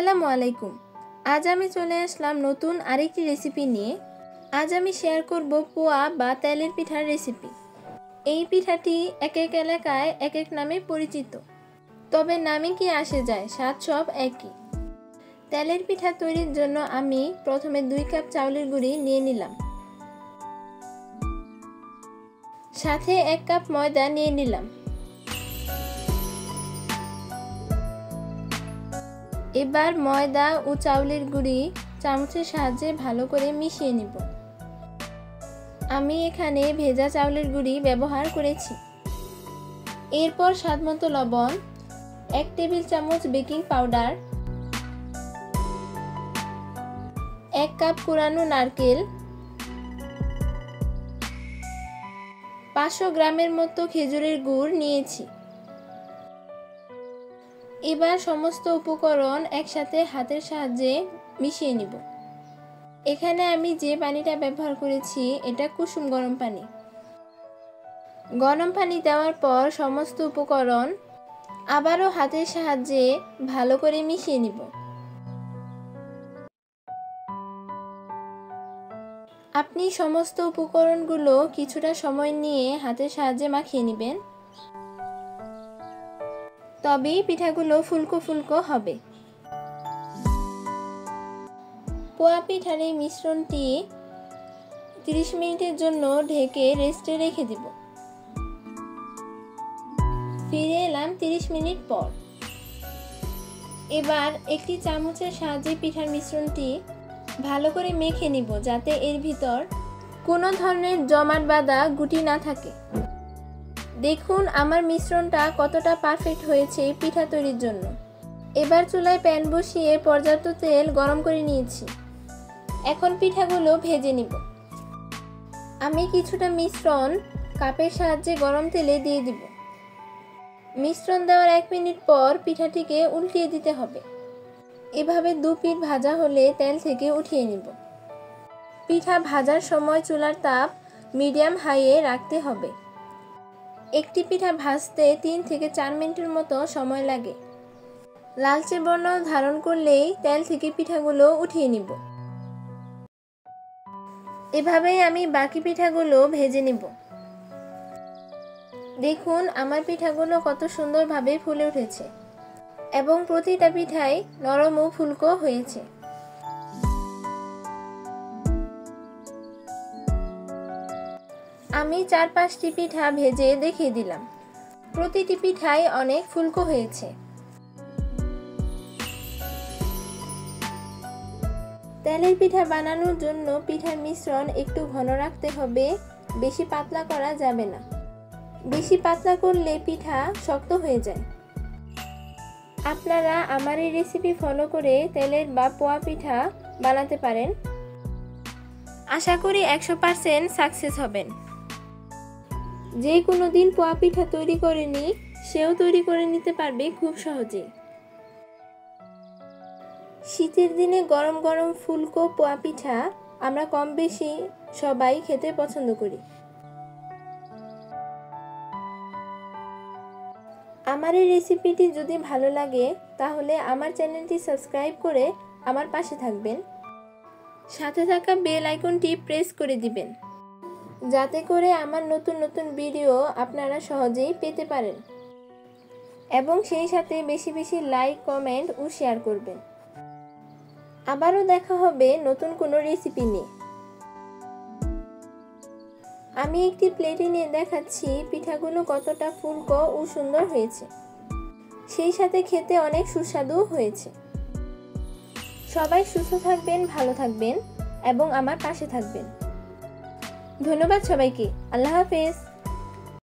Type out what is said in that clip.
আসসালামু আলাইকুম। আজ আমি চলে আসলাম নতুন আরেকটি রেসিপি নিয়ে। আজ আমি শেয়ার করব পোয়া বা তেলের পিঠার রেসিপি। এই পিঠাটি এক এক এলাকায় এক এক নামে পরিচিত, তবে নামে কি আসে যায়, স্বাদ সব একই। তেলের পিঠা তৈরির জন্য আমি প্রথমে 2 কাপ চাউলের গুঁড়ি নিয়ে নিলাম, সাথে 1 কাপ ময়দা নিয়ে নিলাম। এবার ময়দা ও চাউলের গুঁড়ি চামচের সাহায্যে ভালো করে মিশিয়ে নিব। আমি এখানে ভেজা চাউলের গুঁড়ি ব্যবহার করেছি। এরপর স্বাদমতো লবণ, 1 টেবিল চামচ বেকিং পাউডার, 1 কাপ কুড়ানো নারকেল, 500 গ্রামের মতো খেজুরের গুড় নিয়েছি। এবার সমস্ত উপকরণ একসাথে হাতের সাহায্যে মিশিয়ে নিব। এখানে আমি যে পানিটা ব্যবহার করেছি এটা কুসুম গরম পানি। গরম পানি দেওয়ার পর সমস্ত উপকরণ আবারও হাতের সাহায্যে ভালো করে মিশিয়ে নিব। আপনি সমস্ত উপকরণগুলো কিছুটা সময় নিয়ে হাতের সাহায্যে মাখিয়ে নেবেন, তবেই পিঠাগুলো ফুলকো ফুলকো হবে। পোয়া পিঠার এই মিশ্রণটি 30 মিনিটের জন্য ঢেকে রেস্টে রেখে দিব। ফিরে এলাম 30 মিনিট পর। এবার একটি চামচের সাহায্যে পিঠার মিশ্রণটি ভালো করে মেখে নিব, যাতে এর ভিতর কোনো ধরনের জমাট বাঁধা গুটি না থাকে। দেখুন আমার মিশ্রণটা কতটা পারফেক্ট হয়েছে পিঠা তৈরির জন্য। এবার চুলায় প্যান বসিয়ে পর্যাপ্ত তেল গরম করে নিয়েছি। এখন পিঠাগুলো ভেজে নিব। আমি কিছুটা মিশ্রণ কাপের সাহায্যে গরম তেলে দিয়ে দিব। মিশ্রণ দেওয়ার 1 মিনিট পর পিঠাটিকে উল্টিয়ে দিতে হবে। এভাবে 2 পিঠ ভাজা হলে তেল থেকে উঠিয়ে নিব। পিঠা ভাজার সময় চুলার তাপ মিডিয়াম হাইয়ে রাখতে হবে। একটি পিঠা ভাজতে 3 থেকে 4 মিনিটের মতো সময় লাগে। লালচে বর্ণ ধারণ করলেই তেল থেকে পিঠাগুলো উঠিয়ে নিব। এভাবেই আমি বাকি পিঠাগুলো ভেজে নিব। দেখুন আমার পিঠাগুলো কত সুন্দরভাবে ফুলে উঠেছে এবং প্রতিটা পিঠাই নরম ও ফুলকো হয়েছে। আমি 4-5টি পিঠা ভেজে দেখিয়ে দিলাম। প্রতিটি পিঠাই অনেক ফুলকো হয়েছে। তেলের পিঠা বানানোর জন্য পিঠার মিশ্রণ একটু ঘন রাখতে হবে, বেশি পাতলা করা যাবে না। বেশি পাতলা করলে পিঠা শক্ত হয়ে যায়। আপনারা আমার এই রেসিপি ফলো করে তেলের বা পোয়া পিঠা বানাতে পারেন। আশা করি 100% সাকসেস হবেন। যে কোনো দিন পোয়া পিঠা তৈরি করেনি সেও তৈরি করে নিতে পারবে খুব সহজেই। শীতের দিনে গরম গরম ফুলকো পোয়া পিঠা আমরা কম বেশি সবাই খেতে পছন্দ করি। আমার এই রেসিপিটি যদি ভালো লাগে তাহলে আমার চ্যানেলটি সাবস্ক্রাইব করে আমার পাশে থাকবেন। সাথে থাকা বেল আইকনটি প্রেস করে দিবেন, যাতে করে আমার নতুন নতুন ভিডিও আপনারা সহজেই পেতে পারেন। এবং সেই সাথে বেশি বেশি লাইক, কমেন্ট ও শেয়ার করবেন। আবারও দেখা হবে নতুন কোনো রেসিপি নিয়ে। আমি একটি প্লেটে নিয়ে দেখাচ্ছি পিঠাগুলো কতটা ফুলকো ও সুন্দর হয়েছে, সেই সাথে খেতে অনেক সুস্বাদু হয়েছে। সবাই সুস্থ থাকবেন, ভালো থাকবেন এবং আমার পাশে থাকবেন। ধন্যবাদ সবাইকে। আল্লাহ হাফেজ।